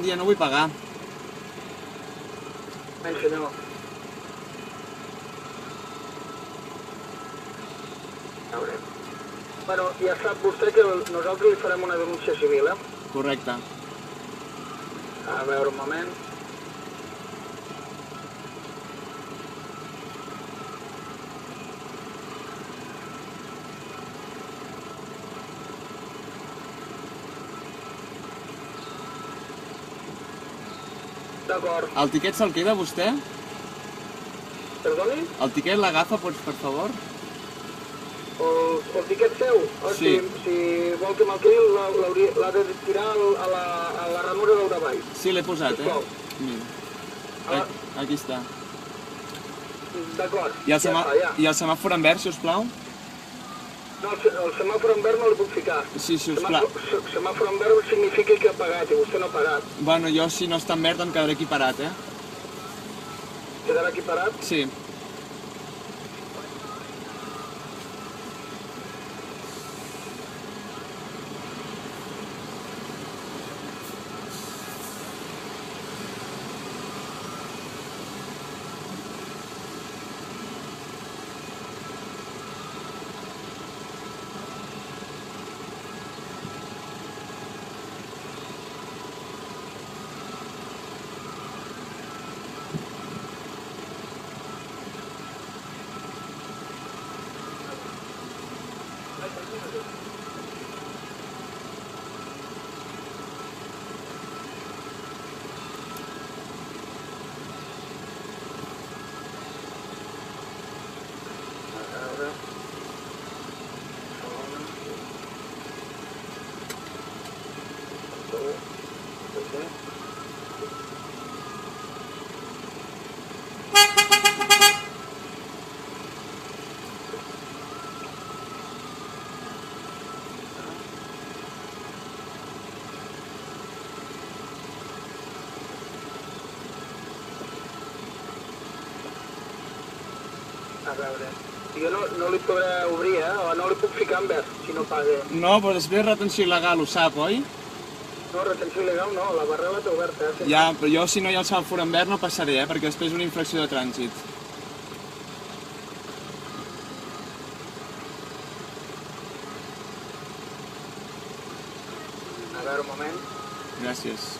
bon dia, no vull pagar. Ben, senyor. A veure. Bueno, ja sap vostè que nosaltres li farem una denúncia civil, eh? Correcte. A veure, un moment. D'acord. El tiquet se'l queda vostè? Perdoni? El tiquet l'agafa, per favor? El tiquet seu? Sí. Si vol que me'l quedi, l'ha de tirar a la ranura del davall. Sí, l'he posat, eh? Sisplau. Mira. Aquí està. D'acord. I el semàfor en verd, si us plau? No, el semàfor en verd no el puc ficar. Sí, si us plau. Semàfor en verd significa que ha pagat i vostè no ha pagat. Bueno, jo si no està en verd em quedaré aquí parat, eh? Quedarà aquí parat? Sí. A veure, jo no li podré obrir, o no li puc ficar en verd, si no paga. No, però després retenció il·legal ho sap, oi? No, retenció il·legal no, la barra l'ha oberta. Ja, però jo si no hi ha el semàfor en verd no passaré, perquè després és una infracció de trànsit. A veure, un moment. Gràcies.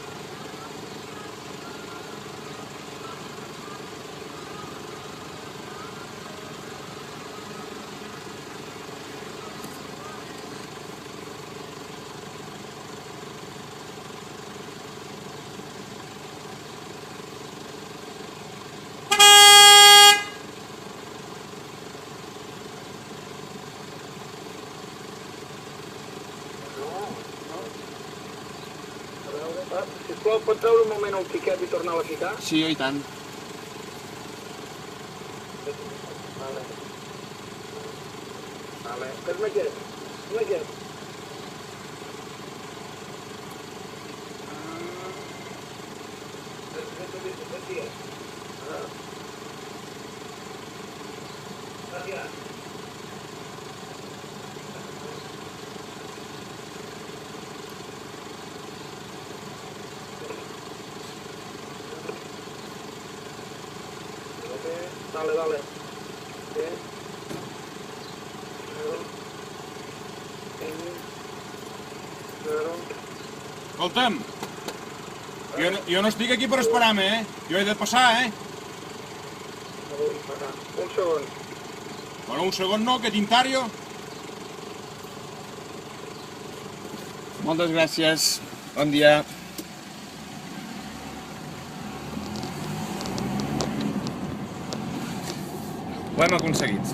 Sisplau, pot treure un moment el tiquet i tornar-la a ficar? Sí, i tant. Vale. Vale. Fes-me aquest. Fes-me aquest. Gràcies. Dale, dale. Bien. Escolta'm, jo no estic aquí per esperar-me, eh? Jo he de passar, eh? Un segon. Bueno, un segon no, que t'intario. Moltes gràcies. Bon dia. Ho hem aconseguit.